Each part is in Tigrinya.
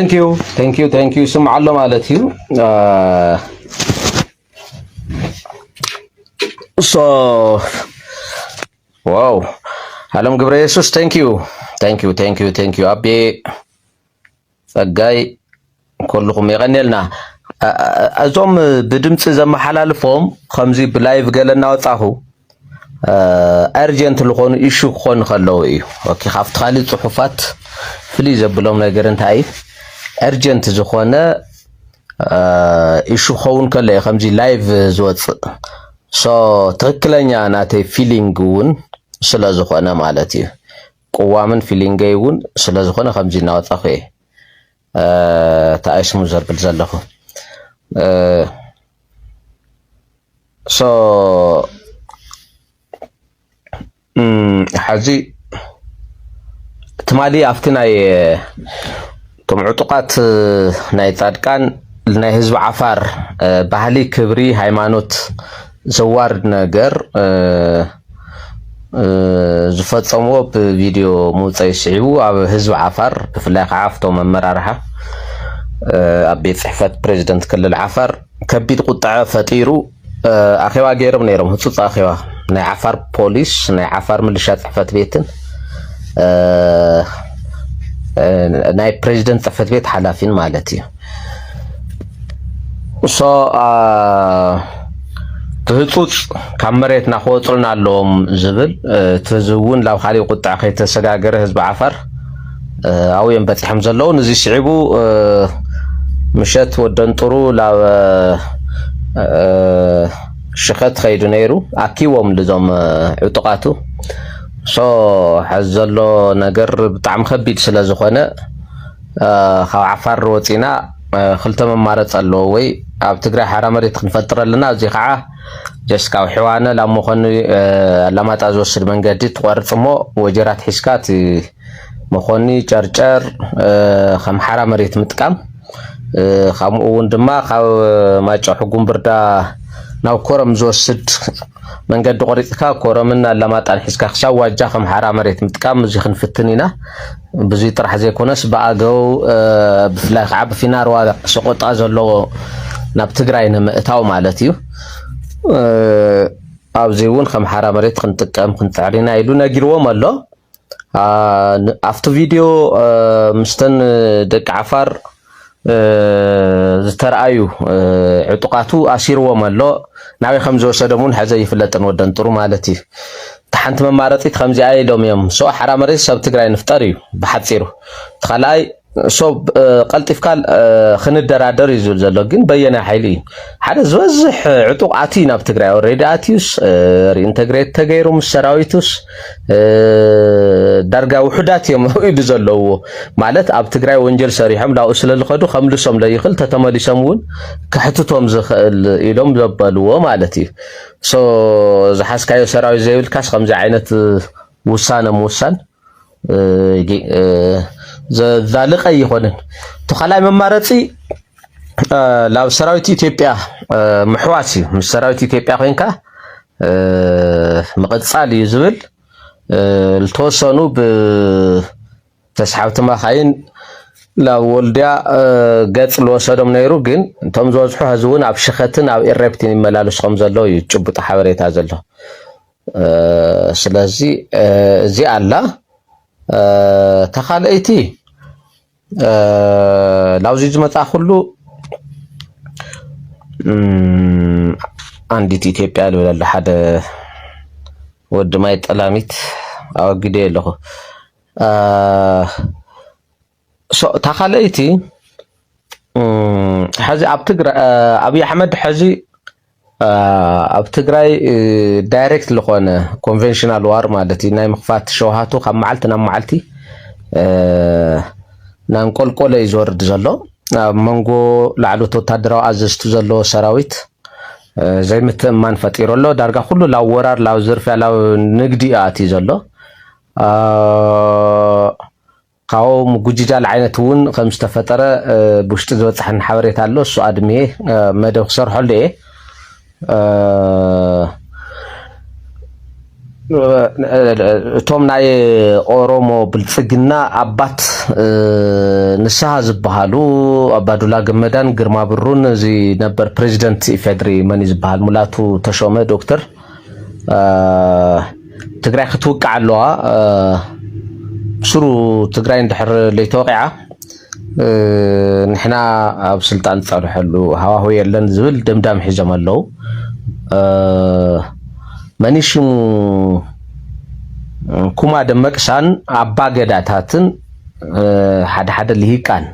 Thank you سمع الله مالتي so wow علم قبر يسوس thank you أبي فجاي كلكم يغني لنا أزوم بدمت زم حلال فوم خمسي بلايف قالنا وطاهو أرجنت لخون إيشو خون خلوه إيه وكي خافت خالد صحفات فليزة بلوم نجرن تاي أرجنت زخونة إيشو خون كله خمسي لايف زوات so تركلني أنا تي feelingون سلا زخونة مالتي قوامن feelingيون سلا زخونة خمسي نوات أخي تايش مزر بالزلخو so حزي تمالي أفتناي كم عتقات ناي صادقان ناي حزب عفار ባህሊ ክብሪ ሃይማኖት ዘዋርድ ነገር ዝፈጸምዎ ብቪድዮ ሙፀይ ስዒቡ ኣብ ህዝቢ ዓፋር ብፍላይ ከዓ ኣብቶም ኣመራርሓ ኣብ ቤት ፅሕፈት ፕሬዚደንት ክልል ዓፋር ከቢድ ቁጣዕ ፈጢሩ ኣኼባ ገይሮም ነይሮም ህፁፅ ኣኼባ ናይ ዓፋር ፖሊስ ናይ ዓፋር ምልሻ ፅሕፈት ቤትን ናይ ፕሬዚደንት ጽሕፈት ቤት ሓላፊን ማለት እዩ ሶ ትህፁፅ ካብ መሬትና ክወፅሉና ኣለዎም ዝብል ትዝውን ላብ ካሊእ ቁጣዕ ከይተሰጋገረ ህዝቢ ዓፋር ኣብዮም በፂሖም ዘለዉ ነዚ ስዒቡ ምሸት ወደንጥሩ ላብ ሽኸት ከይዱ ነይሩ ኣኪቦም ልዞም ዕጡቃቱ ሶ حزل له نجر بتعم خبيد سلا زخنة خو عفر وتينا خلت من مارت الله وي أبتقرأ حرام ريت فترة لنا زي خاء جسكا وحوانا لما خن لما تزوج من جديد ورث مو وجرات حسكات مخني جرجر خم حرام ريت متكم خم وندما خو ما حكم بردا ناو كورم زوسد من قد قريتك كورمنا لما تنحسك خشوا وجاهم حرام مريت متكام زي خنفتنينا بزي طرح زي كونس باقو بفلاخ عب في نار واقع سقوط ازلو ناب تግራይን ምእታው ማለት እዩ ኣብዚውን ከም حرام مريت ክንጥቀም ክንፃዕሪና ኢሉ ነጊርዎም ኣሎ ኣፍቲ ቪድዮ ምስተን ደቂ ዓፋር ዝተርኣዩ ዕጡቃቱ ኣሲርዎም ኣሎ ናበይ ከም ዝወሰዶምን ሕዘ ይፍለጥን ወደን ጥሩ ማለት እዩ ተሓንቲ መማረፂት ከምዚ ኣይሎም እዮም ሶ حرام مريت ሰብ ትግራይ ንፍጠር እዩ ብሓፂሩ ተኻላይ ሶ ቀልጢፍካል ክንደራደር ይዝብል ዘሎ ግን በየና ሓይሊ ሓደ ዝበዝሕ ዕጡቅ ኣቲ ናብ ትግራይ ኦሬዲ ኣቲዩስ ሪኢንተግሬት ተገይሩ ምስ ሰራዊቱስ ዳርጋ ውሕዳት እዮም ኢሉ ዘለዎ ማለት ኣብ ትግራይ ወንጀል ሰሪሖም ላኡ ስለዝኸዱ ከምልሶም ለይኽእል ተተመሊሶም እውን ክሕትቶም ዝኽእል ኢሎም ዘበልዎ ማለት እዩ ሶ ዝሓስካዮ ሰራዊት ዘይብልካስ ከምዚ ዓይነት ውሳነ ምውሳን ذلك يخونن تخلّي ممارسي لو سراويت إثيوبيا محواسي مش سراويت إثيوبيا خينكا مقتصالي يزبل التوصلوا بتسحبت ما خاين لو ولديا قتل الوسادة من يروجين تم زوجها هزون أب شختنا أو إربتين ملالس خمسة لو يجبط حواريت هذا له سلازي زي الله تخلّيتي لو زيد متى خلو عندي إثيوبيا ولا لحد ود ما يتلاميت أو قدي له شو تخلّيتي حزي أبي أحمد حزي أبتقرأي دايركت لقونا conventional war مالتي ناي مخفات شوهاتو خم معلت نام معلتي نانقول كل يزورد زلو منغو لعلو تتدرو عززتو زلو سراويت زي مثل ما نفطيرو له دارغا كله لاو ورار لاو زرفيا لاو نقدي آتي زلو قاو مجوجال عينتون خمس تفترة بوشت زوت حن حوريت على سو أدمي مدو خسر حلي توم ناي أورومو بالفجنا أبات نسها زبهالو أبادولا جمدان جرما برون زي نبر بريزيدنت إفادري مني زبهال ملاتو تشومه دكتور تقرأ خطوك علوها سرو تقرأ ندحر ليتوقعه نحنا بسلطان تصالح له هوا هو يلن زبل دمدام حجم الله مانيشم كوما دمكسان أبا جداتاتن حد اللي هي كان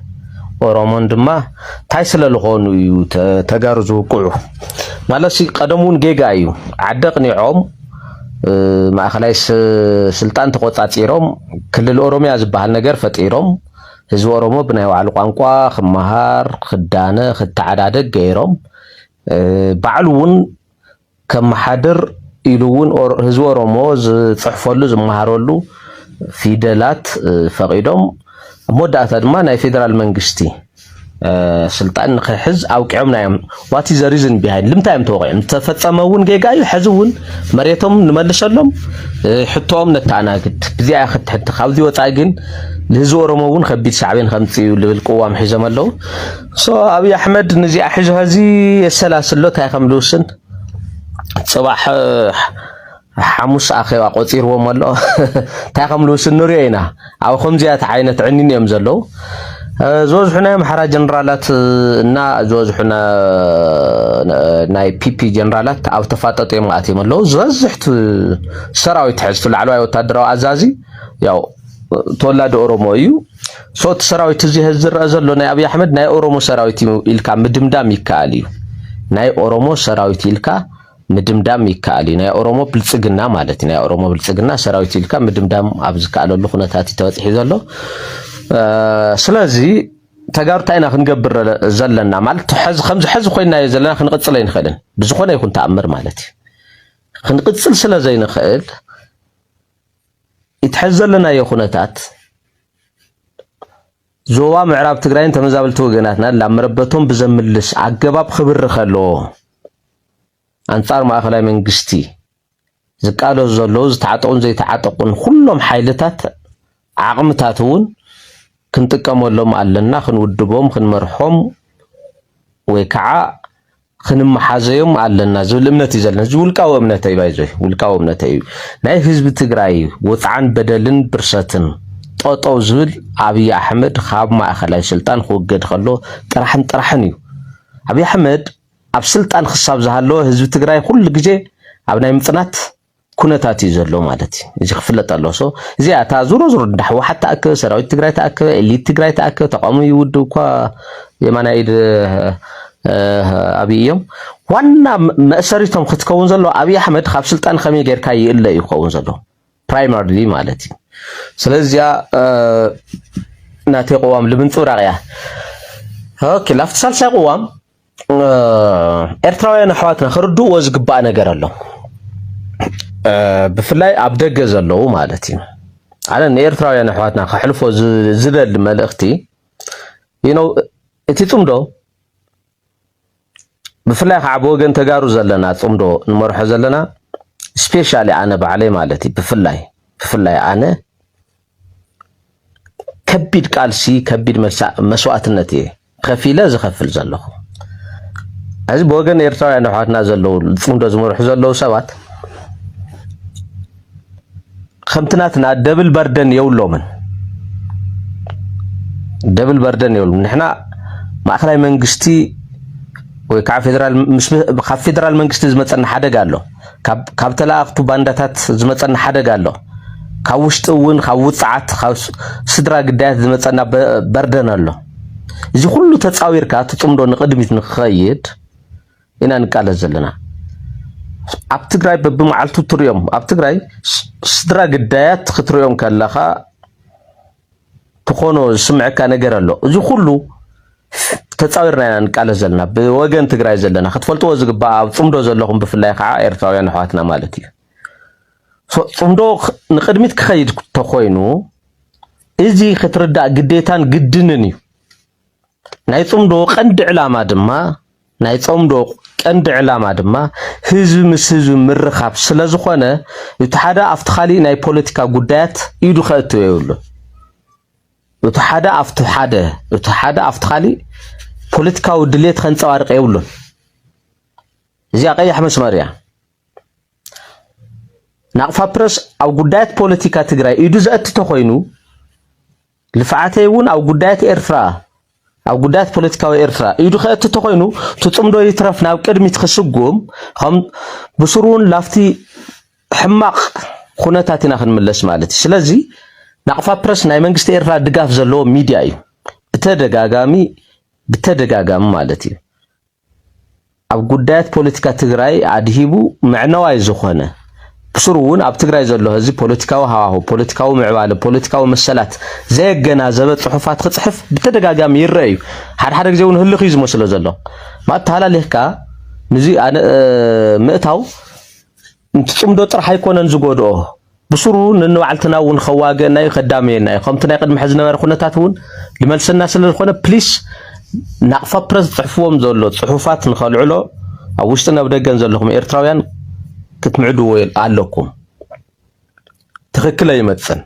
ورمان دما تايسل الغون يو تجارزو كله مالسي قدمون جيجايو عدقني عم ما خلاص سلطان تقطع تيرم كل الأوروميا زبها النجار فتيرم هزو أورومو بنايو على قانقوا خمهار خدانة خدعادة جيرم بعلون كم حدر يلون هزو أورومو صحفلو زمهارولو فيدلات فقيدهم مدة ما ناي فيدرال منجستي سلطان خحز أو كعمنا يوم واتي زريزن بهاي لم تايم توقع تفتمون جاي حزون مريتهم نملسلهم حطهم نتعناقد بذي أخذ حتى خاوذي وتاجن لهزو أورومون خبيت شعبين خمسي والقوام حزم الله أبي أحمد نزي أحج هذه السلاسل تاي خملوسن صباح حمص أخي وقصير ومالله تاخملوس النورينا أو خمزيات عينة عنين يمزلو زوج حنا محرا جنرالات نا زوج حنا ناي بي جنرالات أو تفاطت يماتي مالله زوجت سراوي تحس في العلوي وتدرو عزازي ياو تولد أورومويو صوت سراوي تزي هزر أزلو ناي أبي أحمد ناي أورومو سراوي إلكا مدمدام يكاليو ناي أورومو سراوي إلكا مدمدام يكالي ناي أورومو بلصقنا مالتي ناي أورومو بلصقنا سراوي إلكا مدمدام أبزك على اللو خناتاتي توضحي زلو سلازي تجارتنا خنقبر زلنا مالت حز خوينا زلنا خنقصل ينخلن بزخونه يكون تأمر مالتي خنقصل سلازي نخل يتحزل لنا يخونتات زوا معراب تقرأين تمزابلتو جناتنا لامربتهم بزملس عقباب خبر خلو أنصار ما أخلاي من قستي زكالو زلوز تعاطون زي تعاطقون كلهم حيلتات عقمتاتون كنت كمولهم علنا خنودبهم خنمرحهم ويكعا خنمحازيهم علنا زول امنتي زلنا زول كاو امنتي بايزوي ولكاو امنتي ناي حزب تግራይ وطعن بدلن برستن طوطو زول ابي احمد خاب ما اخلاي سلطان خوجد خلو طرحن يو ابي احمد اب سلطان خصاب زهالو حزب تግራይ كل ግዜ اب ناي مصنات كونتات يزلو مالتي اجي خفلت الله سو زي اتا زورو دحو حتى اك سراويت تግራይ تاك اليت تግራይ تاك تقامو يودو كو يمانايد أبيهم وانا مأسرتهم ختكون زلوا أبي أحمد خاب سلطان خمي غير كاي إلا يكون زلوا primarily مالتي سلازيا ناتي قوام لبنتو راغيا اوكي لافت سالسا قوام إرتراويان حواتنا خردو وزقباء نقر الله بفلاي أبدق زلوا مالتي على أن إرتراويان حواتنا خحلفو زلل مالختي اتي تمدو بفلاي عبوغن تجارو زلنا تصمدو نمرح زلنا سبيشالي أنا بعلي مالتي بفلاي أنا كبير قالسي كبير مسواتنتي خفيلة زخفل زلخو عز بوغن يرتاو يعني حواتنا زلو تصمدو زمرح زلو سوات خمتناتنا دبل بردن يولو من دبل بردن يولو نحنا ما أخلاي منقستي وكاب فيدرال منجست زمتنا حدا قالو كاب تلاقتو بانداتات زمتنا حدا قالو كاوشت وين كاوصعت سدرا قدات زمتنا بردن الله زي كله تصاوير كات تصمدو نقدميت نخيد إنا نقال زلنا اب تግራይ بمعلتو تريوم اب تግራይ سدرا قدات خطريوم كاللخا تخونو سمعك نجر الله زي كله تتصاورنا نقال زلنا بوجن تግራይ زلنا خطفلتو زغبا صمدو زلهم بفلاي خا ايرتراويان حواتنا مالتي صمدو نقدميت كخيد تخوينو ازي خطردا قديتان قدنني ناي صمدو قند علاما دما ناي صمدو ቀንዲ ዕላማ ድማ ህዝቢ ምስ ህዝቢ ምርኻብ ስለ ዝኾነ እቲ ሓደ ኣብቲ ካሊእ ናይ ፖለቲካ ጉዳያት ኢዱ ከእትው የብሉ እቲ ሓደ ኣብቲ ካሊእ ፖለቲካዊ ድሌት ከንፀባርቕ የብሉን እዚኣ ቀያሕ መስመር እያ ናቕፋ ፕረስ ኣብ ጉዳያት ፖለቲካ ትግራይ ኢዱ ዘእትቶ ኮይኑ ልፍዓተይ እውን ኣብ ጉዳያት ኤርትራ ኣብ ጉዳያት ፖለቲካዊ ኤርትራ ኢዱ ከእትቶ ኮይኑ ትፅምዶ ይትረፍ ናብ ቅድሚት ክስጉም ከም ብስሩን ላፍቲ ሕማቕ ኩነታት ኢና ክንምለስ ማለት እዩ ስለዚ ናቕፋ ፕረስ ናይ መንግስቲ ኤርትራ ድጋፍ ዘለዎ ሚድያ እዩ ብተደጋጋሚ ማለት እዩ ኣብ ጉዳያት ፖለቲካ ትግራይ ኣድሂቡ ምዕነዋይ ዝኾነ ብስሩ እውን ኣብ ትግራይ ዘሎ ህዝቢ ፖለቲካዊ ሃዋህው ፖለቲካዊ ምዕባለ ፖለቲካዊ መሰላት ዘየገናዘበ ጽሑፋት ክጽሕፍ ብተደጋጋሚ ይረአዩ ሓደ ግዜ እውን ህልኽ እዩ ዝመስሎ ዘሎ ማተሃላለኽካ ንዚ ምእታው እንትጽምዶ ጥራሕ ኣይኮነን ዝጎድኦ ብስሩ ንንባዕልትና እውን ከዋገና ይኸዳመየና ከምቲ ናይ ቅድሚ ሕዚ ነበረ ኩነታት እውን ልመልሰና ስለዝኾነ ፕሊስ ናቕፋ ፕረስ ጽሕፍዎም ዘሎ ጽሑፋት ንኸልዕሎ ኣብ ውሽጥና ብደገን ዘለኹም ኤርትራውያን ክትምዕድዎ ኣለኩም ትኽክል ኣይመፅን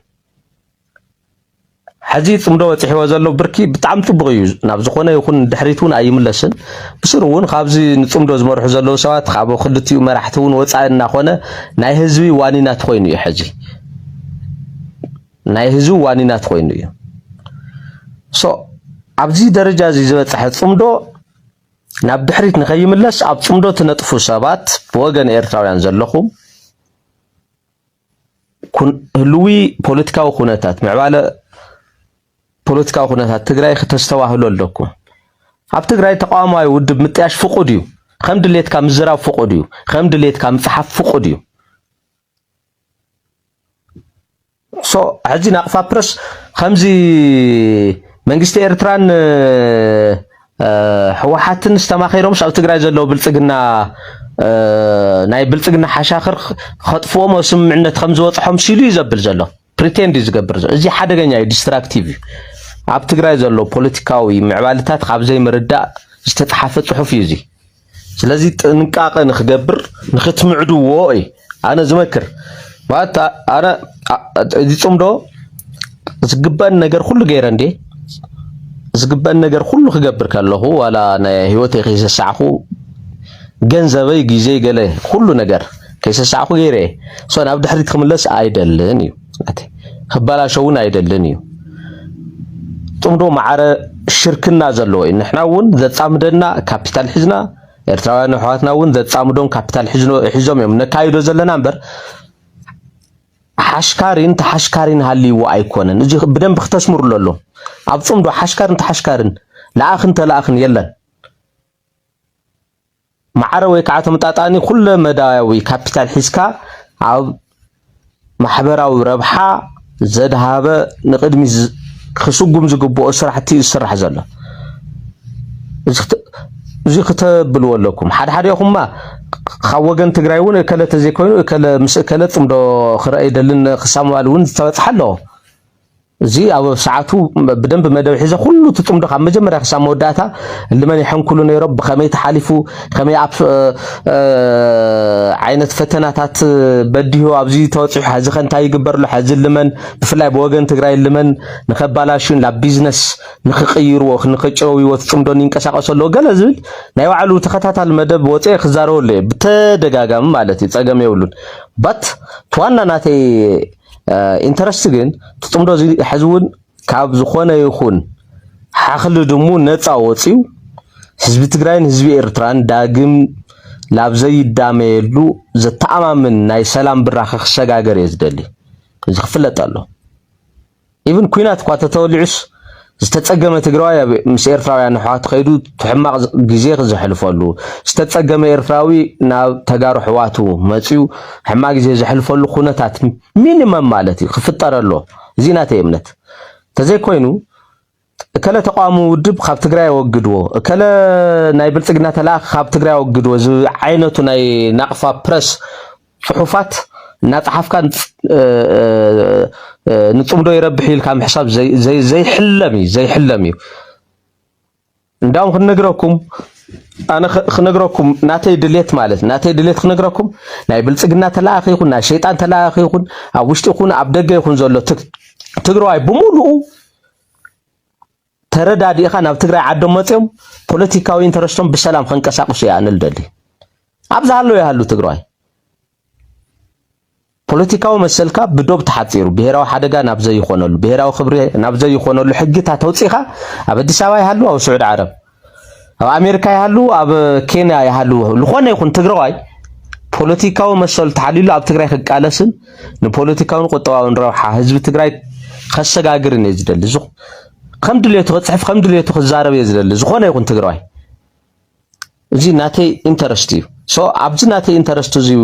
ሕዚ ጽምዶ ወፂሕዎ ዘሎ ብርኪ ብጣዕሚ ጽቡቕ እዩ ናብ ዝኾነ ይኹን ድሕሪት እውን ኣይምለስን ብስሩ እውን ካብዚ ንጽምዶ ዝመርሑ ዘለዉ ሰባት ካብ ክልቲኡ መራሕቲ እውን ወፃኢ እናኾነ ናይ ህዝቢ ዋኒናት ኮይኑ እዩ ሕዚ ናይ ህዝቢ ዋኒናት ኮይኑ እዩ ኣብዚ ደረጃ እዚ ዝበፅሐ ጽምዶ ናብ ድሕሪት ንኸይምለስ ኣብ ጽምዶ ትነጥፉ ሰባት ብወገን ኤርትራውያን ዘለኹም ህልዊ ፖለቲካዊ ኩነታት ምዕባለ ፖለቲካዊ ኩነታት ትግራይ ከተስተዋህሉ ኣለኩም ኣብ ትግራይ ተቃዋማዊ ውድብ ምጥያሽ ፍቁድ እዩ ከም ድሌትካ ምዝራብ ፍቁድ እዩ ከም ድሌትካ ምፅሓፍ ፍቁድ እዩ ሕዚ ናቕፋ ፕረስ ከምዚ መንግስቲ ኤርትራን ሕወሓትን ዝተማኺሮም ኣብ ትግራይ ዘለዎ ብልጽግና ናይ ብልጽግና ሓሻኽር ከጥፍዎም ስምምዕነት ከም ዝወፅሖም ሲሉ ይዘብል ዘሎ ፕሪቴንድ ዝገብር ዘሎ እዚ ሓደገኛ እዩ ዲስትራክቲቭ እዩ ኣብ ትግራይ ዘሎ ፖለቲካዊ ምዕባለታት ካብ ዘይምርዳእ ዝተጻሓፈ ጽሑፍ እዩ እዚ ስለዚ ጥንቃቐ ንኽገብር ንኽትምዕድዎ እዩ ኣነ ዝመክር ማለት ኣነ እዚ ጽምዶ ዝግበአን ነገር ኩሉ ገይረ እንዴ ዝግበአን ነገር ኩሉ ክገብር ከለኹ ዋላ ናይ ህይወተይ ከይሰሳዕኹ ገንዘበይ ግዜይ ገለ ኩሉ ነገር ከይሰሳዕኹ ገይረ ናብ ድሕሪት ክምለስ ኣይደልን እዩ ክበላሸው እውን ኣይደልን እዩ ጽምዶ ማዕረ ሽርክና ዘለዎ እዩ ንሕና እውን ዘጻምደና ካፒታል ሒዝና ኤርትራውያን ኣሕዋትና እውን ዘጻምዶም ካፒታል ሒዞም እዮም ነካይዶ ዘለና እምበር ሓሽካሪን ተሓሽካሪን ሃልይዎ ኣይኮነን እዚ ብደንብ ክተስምሩሉ ኣሎ ኣብ ጽምዶ ሓሽካርን ተሓሽካርን ለኣኽን ተለኣኽን የለን ማዕረ ወይ ከዓ ተመጣጣኒ ኩለ መዳያዊ ካፒታል ሒዝካ ኣብ ማሕበራዊ ረብሓ ዘድሃበ ንቅድሚ ክስጉም ዝግብኦ ስራሕቲ ዝስራሕ ዘሎ እዚ ክትብልዎ ኣለኩም ሓደ ኢኹምማ ካብ ወገን ትግራይ እውን እከለ ተዘይኮይኑ እከለ ምስ እከለ ጽምዶ ክረአ ይደልን ክሳምዋል እውን ዝተበፅሐ ኣሎ እዚ ኣብ ሰዓቱ ብደንብ መደብ ሒዘ ኩሉ ትጽምዶ ካብ መጀመርያ ክሳብ መወዳእታ ልመን ይሕንኩሉ ነይሮም ብኸመይ ተሓሊፉ ከመይ ኣብ ዓይነት ፈተናታት በዲሁ ኣብዚ ተወፂሑ ሕዚ ኸ እንታይ ይግበርሉ ሕዚ ልመን ብፍላይ ብወገን ትግራይ ልመን ንኸባላሹን ላብ ቢዝነስ ንኽቕይርዎ ንኽጨውይዎ ትጽምዶ ይንቀሳቐሱ ኣለዎ ገለ ዝብል ናይ ባዕሉ ተኸታታሊ መደብ ወፂአ ክዛረበሉ እየ ብተደጋጋሚ ማለት እዩ ፀገም የብሉን በት ትዋና ናተይ ኢንተረስት ግን ትጽምዶ እዚ ሕዚ እውን ካብ ዝኾነ ይኹን ሓኽሊ ድሙ ነፃ ወፂኡ ህዝቢ ትግራይን ህዝቢ ኤርትራን ዳግም ላብ ዘይዳመየሉ ዘተኣማምን ናይ ሰላም ብራኸ ክሰጋገር እየ ዝደሊ እዚ ክፍለጥ ኣሎ ኢቭን ኩናት እኳ ተተወሊዑስ ዝተጸገመ ትግራዋይ ምስ ኤርትራውያን ኣሕዋት ከይዱ ሕማቕ ግዜ ክዘሕልፈሉ ዝተጸገመ ኤርትራዊ ናብ ተጋሩ ሕዋቱ መፂኡ ሕማቕ ግዜ ዘሕልፈሉ ኩነታት ሚኒመም ማለት እዩ ክፍጠር ኣሎ እዚ ናተይ እምነት ተዘይኮይኑ እከለ ተቃዋሚ ውድብ ካብ ትግራይ ወግድዎ እከለ ናይ ብልጽግና ተላኽ ካብ ትግራይ ወግድዎ እዚ ዓይነቱ ናይ ናቕፋ ፕረስ ጽሑፋት እናጽሓፍካ ንጽምዶ ይረብሕ ኢልካ ምሕሳብ ዘይሕለም እዩ እንዳውም أنا خنقرأكم ناتي دليت مالت ناتي دليت خنقرأكم ناي بلصقنا تلاقي يكون ناي شيطان تلاقي يكون أوش تكون عبدك يكون زلوا تقرأي بمولو تردادي خان بتقرأ عدم متيم بوليتيكاوي انترستهم بسلام خن كساقش يعني الدلي أبز هالو يهالو تقرأي بوليتيكاوي مسلكا بدوب تحصيرو بهراو حدقا نابزي يخونلو بهراو خبري نابزي يخونلو حقيقة توصيخا أبدي سواي هالو أو سعود عرب أو أمريكا يهالو أو كينيا يهالو لخوانا يكون تقرأي بوليتيكاوي مسل تحليلو أب تقرأي خق ألسن نبوليتيكاوي نقطوا ونروحا حزب تقرأي خشقا قرن يزدل زخ خمد اللي تخصف خمد اللي تخزارب يزدل زخوانا يكون تقرأي زي ناتي انترستيو سو أبز ناتي انترستو زي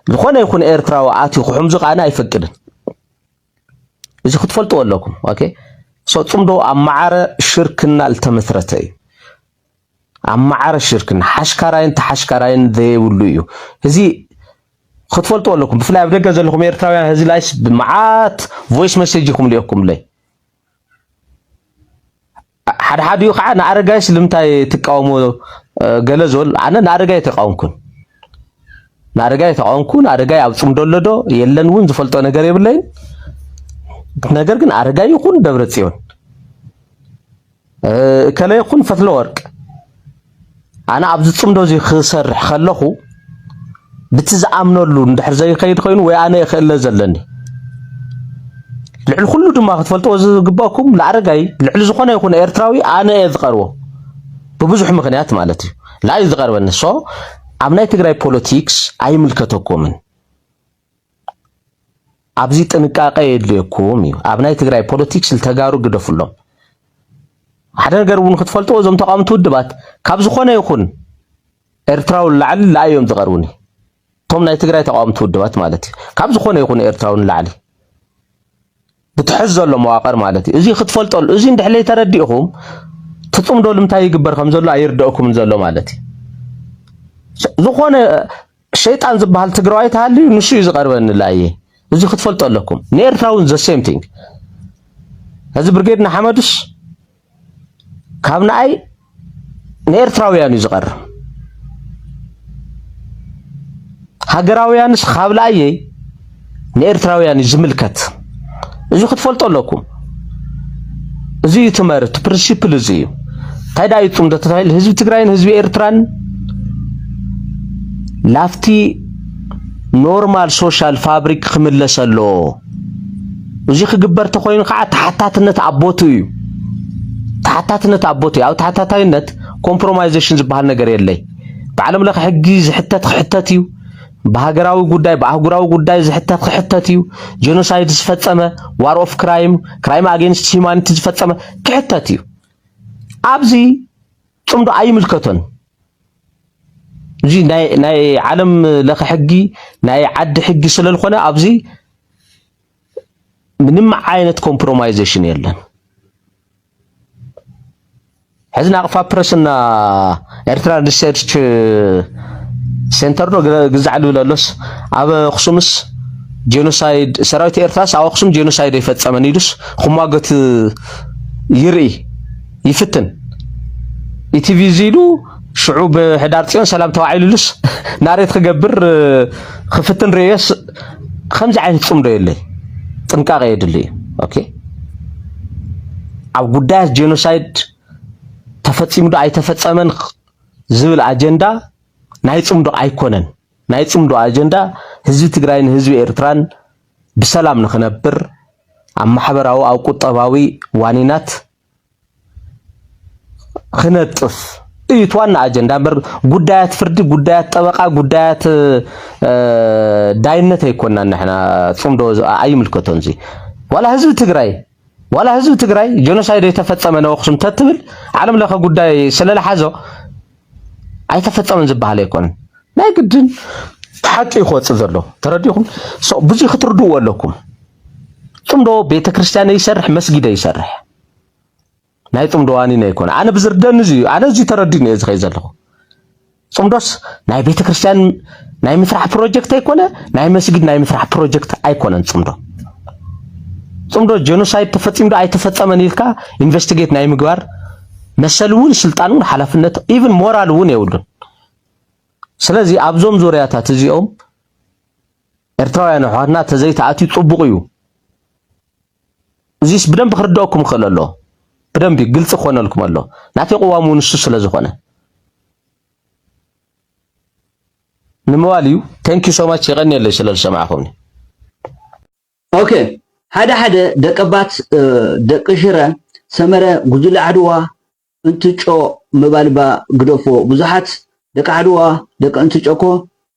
لخوانا يكون إيرتراو عاتي وحمزق أنا يفكرن زي خد فلتو لكم أوكي سو تصمدو أمعار شركنا التمثرتي أمعار الشركنا حشكراين تحشكراين ذي وليو هزي خد فلتو لكم بفلا بدقة زي لكم إيرتراو يعني هزي لايس بمعات فويس مسيجيكم ليكم لي حد يوقع أنا أرجعش لمتى تقاوموا جلزول أنا نارجع تقاومكم نارجع تقاومكم نارجع أو صمدولدو يلن وين زفلتوا نجاري بالليل نجار كن أرجع يكون دبرتيون كلا يكون فتلورك أنا عبد صمدو زي خسر خلخو بتزعمنا له ندحر زي خير خين وأنا يخلى زلني لعل كله دماغ تفلتوا زقباكم لعرجاي لعل زخنا يكون إيرتراوي أنا أذكره ببزح مغنيات مالتي لا يذكر بالنسو عمنا تجري بوليتيكس أي ملكتكم أبزي تنقاقة يدليكم عمنا تجري بوليتيكس التجارو قد فلهم حدا نقربون خطفلتوا زم تقامتوا الدبات كابز خنا يكون إيرتراو لعل لا يوم تقروني توم ناي تجري تقامتوا الدبات مالتي كابز خنا يكون إيرتراو لعلي بتحزوا المواقر مالتي إذا خطفلتوا إذا ندحلي ترديهم تطم دول متى يقبر خمسة يردأكم من زلوا مالتي زخونا الشيطان زبها التجرواي تهالي نشي يزقربن لايه زي خطفلت لكم نير تراون ذا سيم ثينج هذا برجيدنا حمدش كابنا اي نير تراويان يزقر هاجراويانس خابلايه نير تراويان يزملكت زي خطفلت لكم زي تمرت برينسيبل زي تايدايتم دتايل حزب تግራይን حزب ኤርትራን ላፍቲ ኖርማል ሶሻል ፋብሪክ ክምለሰሎ እዚ ክግበር ተኮይኑ ከዓ ተሓታትነት አቦቱ እዩ ተሓታትነት አቦቱ ያው ተሓታታይነት ኮምፕሮማይዜሽን ዝበሃል ነገር የለይ በዓለም ለኸ ሕጊ ዝሕተት ክሕተት እዩ በሃገራዊ ጉዳይ በአህጉራዊ ጉዳይ ዝሕተት ክሕተት እዩ ጄኖሳይድ ዝፈጸመ ዋር ኦፍ ክራይም አጌንስት ሂዩማኒቲ ዝፈጸመ ክሕተት እዩ አብዚ ጽምዶ አይምልከቶን እዚ ናይ ዓለም ለኸ ሕጊ ናይ ዓዲ ሕጊ ስለልኾነ አብዚ ምንም ዓይነት ኮምፕሮማይዜሽን የለን ሕዝና አቅፋ ፕረስና ኤርትራ ሪሰርች ሴንተር ነው ግዛዕሉ ለሎስ አበ አክሱምስ ጄኖሳይድ ሰራዊት ኤርትራስ አብ አክሱም ጄኖሳይድ ይፈጸመን ይዱስ ኹማገት ይርኢ ይፍትን ኢቲቪ ዚሉ شعوب حدار صيون سلام ተዋዒሉልስ ናሬት ክገብር ክፍትን ርየስ ከምዚ ዓይነት ጽምዶ የለይ ጥንቃቄ የድሊ ኦኬ ኣብ ጉዳይ ጄኖሳይድ ተፈጺሙ ዶ ኣይተፈጸመን ዝብል አጀንዳ ናይ ጽምዶ ኣይኮነን ናይ ጽምዶ አጀንዳ ህዝቢ ትግራይን ህዝቢ ኤርትራን بسلام نخنبر عم محبراو أو قطباوي وانينات خنطف يتوانا أجندا بر قدايات فردي قدايات طبقة قدايات داينة يكوننا نحن صمدو أي ملكتون زي ولا حزب تግራይ جنوسايد يتفصم ነው أقسم تتبل عالم لخ قداي سلل حزو አይተፈጸመ ዝባሃል ይኮን ናይ ግድን حق يخوص زلو ترديكم سو بزي خطردو ولكم صمدو ቤተክርስቲያን ይሰርሕ መስጊድ ይሰርሕ ናይ ጽምዶዋኒ ነው ይኮን አነ ብዝርደን እዚ አነ እዚ ተረዲነ እዚ ከይዘለኹ ጽምዶስ ናይ ቤተክርስቲያን ናይ ምፍራሕ ፕሮጀክት አይኮነ ናይ መስጊድ ናይ ምፍራሕ ፕሮጀክት አይኮነን ጽምዶ ጄኖሳይድ ተፈጽምዶ አይተፈጸመን ይልካ ኢንቨስቲጌት ናይ ምግባር መሰልውን ስልጣኑን ሐላፍነት ኢቭን ሞራልውን የውሉን ስለዚህ አብዞም ዙርያታት እዚኦም ኤርትራውያን አሕዋትና ተዘይተኣቲ ጽቡቕ እዩ እዚስ በደንብ ክርዳኦኩም ከለሎ በደንብ ግልጽ ኾነልኩም ኣሎ ናተይ ቅዋሙ ንሱ ስለ ዝኾነ ንምዋልዩ ቴንክ ዩ ሶ ማች ይቀኒየለይ ስለ ዝሰማዕኹምኒ ኦኬ ሓደ ደቀባት ደቂ ሽረ ሰመረ ጉጅለ ዓድዋ እንትጮ መባልባ ግደፎ ብዙሓት ደቂ ዓድዋ ደቂ እንትጮኮ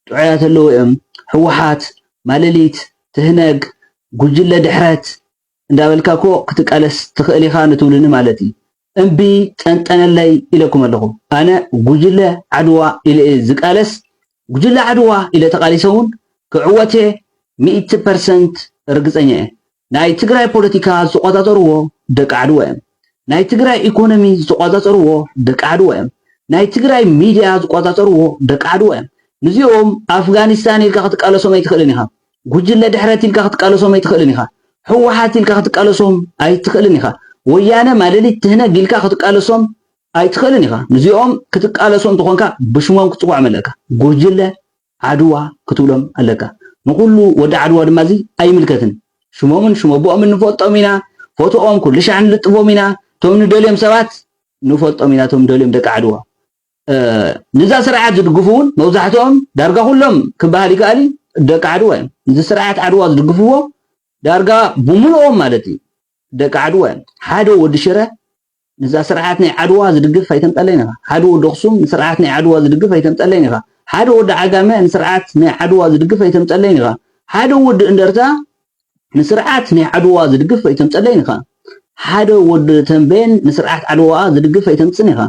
ጥዑያት ኣለዉ እዮም ሕወሓት ማለሊት ትህነግ ጉጅለ ድሕረት እንዳበልካኮ ክትቃለስ ትኽእል ኢኻ ንትብልኒ ማለት እዩ እምቢ ጠንጠነለይ ኢለኩም ኣለኹ ኣነ ጉጅለ ዓድዋ ኢለ ዝቃለስ ጉጅለ ዓድዋ ኢለ ተቃሊሰውን ክዕወቴ 100% ርግፀኛ እየ ናይ ትግራይ ፖለቲካ ዝቆፃፀርዎ ደቂ ዓድዋ እዮም ናይ ትግራይ ኢኮኖሚ ዝቆፃፀርዎ ደቂ ዓድዋ እዮም ናይ ትግራይ ሚድያ ዝቆፃፀርዎ ደቂ ዓድዋ እዮም ንዚኦም ኣፍጋኒስታን ኢልካ ክትቃለሶም ኣይትኽእልን ኢኻ ጉጅለ ድሕረት ኢልካ ክትቃለሶም ኣይትኽእልን ኢኻ ሕወሓት ኢልካ ክትቃለሶም ኣይትኽእልን ኢኻ ወያነ ማለሊት ትህነግ ኢልካ ክትቃለሶም ኣይትኽእልን ኢኻ ንዚኦም ክትቃለሶም ትኾንካ ብሽሞም ክትፅዋዕ ኣለካ ጉጅለ ዓድዋ ክትብሎም ኣለካ ንኩሉ ወዲ ዓድዋ ድማ እዚ ኣይምልከትን ሽሞምን ሽሞቦኦምን ንፈልጦም ኢና ፎቶኦም ኩሉ ሻዕ ንልጥፎም ኢና ቶም ንደልዮም ሰባት ንፈልጦም ኢና ቶም ንደልዮም ደቂ ዓድዋ ንዛ ስርዓት ዝድግፉውን መብዛሕትኦም ዳርጋ ኩሎም ክበሃል ይከኣል ደቂ ዓድዋ እዮም እዚ ስርዓት ዓድዋ ዝድግፍዎ ዳርጋ ብምልኦም ማለት እዩ ደቂ ዓድዋ እዮም ሓደ ወዲ ሽረ ንዛ ስርዓት ናይ ዓድዋ ዝድግፍ ኣይተምጠለይን ኢኻ ሓደ ወዲ ኣኽሱም ንስርዓት ናይ ዓድዋ ዝድግፍ ኣይተምጠለይን ኢኻ ሓደ ወዲ ዓጋመ ንስርዓት ናይ ዓድዋ ዝድግፍ ኣይተምጠለይን ኢኻ ሓደ ወዲ እንደርታ ንስርዓት ናይ ዓድዋ ዝድግፍ ኣይተምጠለይን ኢኻ ሓደ ወዲ ተንቤን ንስርዓት ዓድዋ ዝድግፍ ኣይተምፅን ኢኻ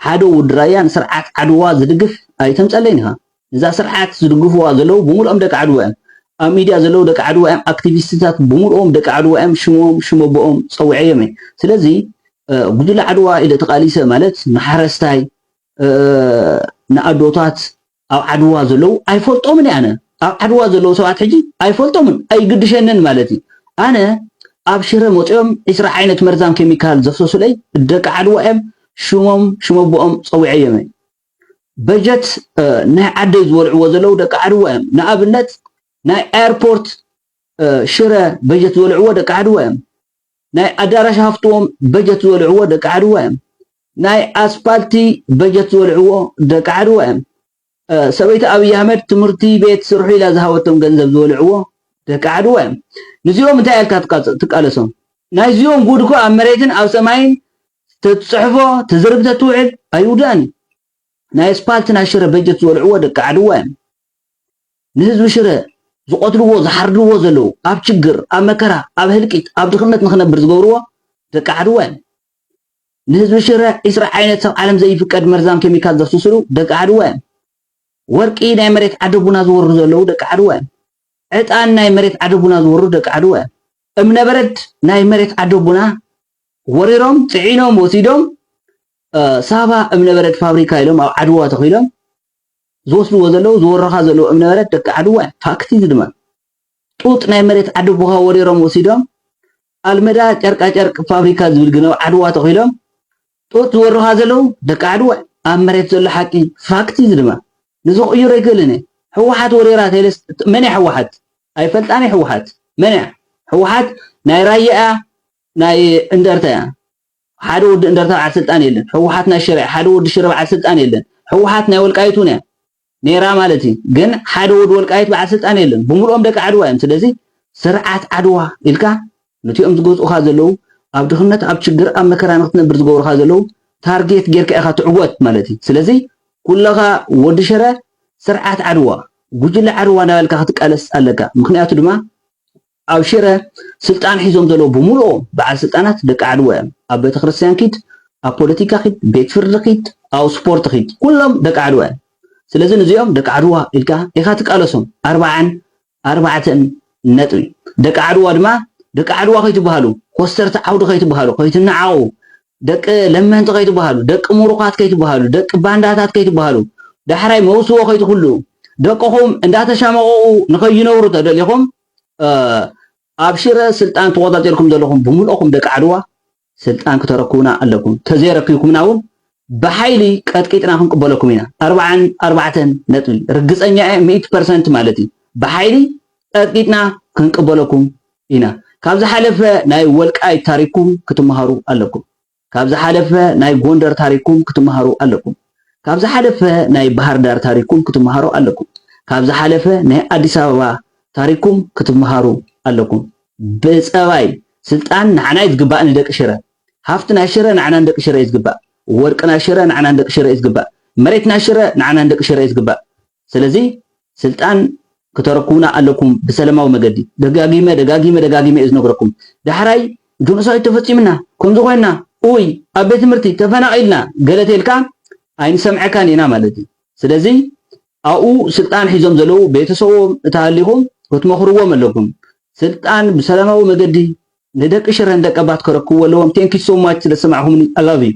ሓደ ወዲ ራያ ንስርዓት ዓድዋ ዝድግፍ ኣይተምፀለይን ኢኻ እዛ ስርዓት ዝድግፍዋ ዘለው ብምልኦም ደቂ ዓድዋ እዮም ኣብ ሚድያ ዘለው ደቂ ዓድዋ እዮም ኣክቲቪስትታት ብምልኦም ደቂ ዓድዋ እዮም ሽሞም ሽሞቦኦም ፀዊዐዮም እየ ስለዚ ጉጅለ ዓድዋ ኢለ ተቃሊሰ ማለት ማሕረስታይ ንኣዶታት ኣብ ዓድዋ ዘለው ኣይፈልጦምን ኣነ ኣብ ዓድዋ ዘለው ሰባት ሕጂ ኣይፈልጦምን ኣይግድሸንን ማለት እዩ ኣነ ኣብ ሽረ መፅኦም 20 ዓይነት መርዛም ኬሚካል ዘፍሰሱለይ ደቂ ዓድዋ እዮም ሽሞም ሽሞቦኦም ፀዊዐዮም እየ በጀት ናይ ዓደይ ዝበልዕዎ ዘለው ደቂ ዓድዋ እዮም ንኣብነት ናይ ኤርፖርት ሽረ በጀት ዝበልዕዎ ደቂ ዓድዋ እዮም ናይ ኣዳራሽ ሃፍትዎም በጀት ዝበልዕዎ ደቂ ዓድዋ እዮም ናይ ኣስፓልቲ በጀት ዝበልዕዎ ደቂ ዓድዋ እዮም ሰበይቲ ኣብይ ኣሕመድ ትምህርቲ ቤት ስርሑ ኢላ ዝሃወቶም ገንዘብ ዝበልዕዎ ደቂ ዓድዋ እዮም ንዚኦም እንታይ ኢልካ ትቃለሶም ናይ ዚኦም ጉድ እኮ ኣብ መሬትን ኣብ ሰማይን ተፅሕፎ ተዘርግተ ትውዕል ኣይውዳእኒ ናይ ኣስፓልቲ ናይ ሽረ በጀት ዝበልዕዎ ደቂ ዓድዋ እዮም ንህዝቢ ሽረ ዝቆትልዎ ዝሓርድዎ ዘለው ኣብ ችግር ኣብ መከራ ኣብ ህልቂት ኣብ ድኽነት ንኽነብር ዝገብርዎ ደቂ ዓድዋ እዮም ንህዝቢ ሽረ 20 ዓይነት ሰብ ዓለም ዘይፍቀድ መርዛም ኬሚካል ዘፍስስሉ ደቂ ዓድዋ እዮም ወርቂ ናይ መሬት ዓደቡና ዝወርዱ ዘለው ደቂ ዓድዋ እዮም ዕጣን ናይ መሬት ዓደቡና ዝወርዱ ደቂ ዓድዋ እዮም እምነበረድ ናይ መሬት ዓደቡና ወሪሮም ፅዒኖም ወሲዶም ሳባ እምነበረድ ፋብሪካ ኢሎም ኣብ ዓድዋ ተኺሎም ዝወስድዎ ዘለው ዝወረኻ ዘለው እምነበረድ ደቂ ዓድዋ ፋክቲ ድማ ጡጥ ናይ መሬት ዓደቡኻ ወሪሮም ወሲዶም ኣልመዳ ጨርቃጨርቅ ፋብሪካ ዝብል ግን ኣብ ዓድዋ ተኺሎም ጡጥ ዝወረኻ ዘለው ደቂ ዓድዋ ኣብ መሬት ዘሎ ሓቂ ፋክቲ ድማ ንዝቕይሮ ኣይክእልን እየ ሕወሓት ወሪራ ተይለስ መን እያ ሕወሓት ኣይፈልጣን እየ ሕወሓት መን እያ ሕወሓት ናይ ራያ ናይ እንደርታ እያ ሓደ ወዲ እንደርታ በዓል ስልጣን የለን ሕወሓት ናይ ሽረ ሓደ ወዲ ሽረ በዓል ስልጣን የለን ሕወሓት ናይ ወልቃይቱ እያ ነይራ ማለት እዩ ግን ሓደ ወዲ ወልቃይት በዓል ስልጣን የለን ብምልኦም ደቂ ዓድዋ እዮም ስለዚ ስርዓት ዓድዋ ኢልካ ነቲኦም ዝገዝኡኻ ዘለው ኣብ ድኽነት ኣብ ችግር ኣብ መከራ ንኽትነብር ዝገብሩኻ ዘለው ታርጌት ጌርካ ኢኻ ትዕወት ማለት እዩ ስለዚ ኩለኻ ወዲ ሽረ ስርዓት ዓድዋ ጉጅለ ዓድዋ እናበልካ ክትቃለስ ኣለካ ምክንያቱ ድማ ኣብ ሽረ ስልጣን ሒዞም ዘለው ብምልኦም በዓል ስልጣናት ደቂ ዓድዋ እዮም ኣብ ቤተ ክርስቲያን ኪድ ኣብ ፖለቲካ ኪድ ቤት ፍርዲ ኪድ ኣብ ስፖርት ኪድ ኩሎም ደቂ ዓድዋ እዮም ስለዚ ነዚኦም ደቂ ዓድዋ ኢልካ ኢኻ ትቃለሶም 44 ነጥቢ ደቂ ዓድዋ ድማ ደቂ ዓድዋ ከይትበሃሉ ኮስተርቲ ዓውዲ ከይትበሃሉ ከይትነዓቑ ደቂ ለመንቲ ከይትበሃሉ ደቂ ሙሩኻት ከይትበሃሉ ደቂ ባንዳታት ከይትበሃሉ ዳሕራይ መውስዎ ከይትኩሉ ደቅኹም እንዳተሻመቑ ንኸይነብሩ ተደሊኹም ኣብ ሽረ ስልጣን ተቆፃፀርኩም ዘለኹም ብምልኦኹም ደቂ ዓድዋ ስልጣን ከተረክቡና ኣለኩም ተዘይረክብኩምና እውን ብሓይሊ ቀጥቂጥና ክንቅበለኩም ኢና 44 ነጥቢ ርግፀኛ 100% ማለት እዩ ብሓይሊ ቀጥቂጥና ክንቅበለኩም ኢና ካብ ዝሓለፈ ናይ ወልቃይት ታሪኩም ክትመሃሩ ኣለኩም ካብ ዝሓለፈ ናይ ጎንደር ታሪኩም ክትመሃሩ ኣለኩም ካብ ዝሓለፈ ናይ ባህር ዳር ታሪኩም ክትመሃሩ ኣለኩም ካብ ዝሓለፈ ናይ አዲስ አበባ ታሪኩም ክትመሃሩ ኣለኩም ብፀባይ ስልጣን ንዓና ይዝግባእ ንደቂ ሽረ ሃፍትና ሽረ ንዓና ንደቂ ሽረ ይዝግባእ ወርቅና ሽረ ንዓና ንደቂ ሽረ ይዝግባእ መሬትና ሽረ ንዓና ንደቂ ሽረ ይዝግባእ ስለዚ ስልጣን ከተረክቡና ኣለኩም ብሰላማዊ መገዲ ደጋጊመ ዝነግረኩም ዳሕራይ ጆኖሳይድ ተፈፂምና ከምዚ ኮይና ኡይ ኣብ ቤት ትምህርቲ ተፈናቂልና ገለቴልካ ኣይንሰምዐካን ኢና ማለት እዩ ስለዚ ኣብኡ ስልጣን ሒዞም ዘለው ቤተሰቦም እታሃሊኩም ክትመኽርዎም ኣለኩም ስልጣን ብሰላማዊ መገዲ ንደቂ ሽረ ንደቀባት ከረክቡ ኣለዎም ቴንክ ዩ ሶ ማች ስለሰማዕኹምኒ አይ ላቭ ዩ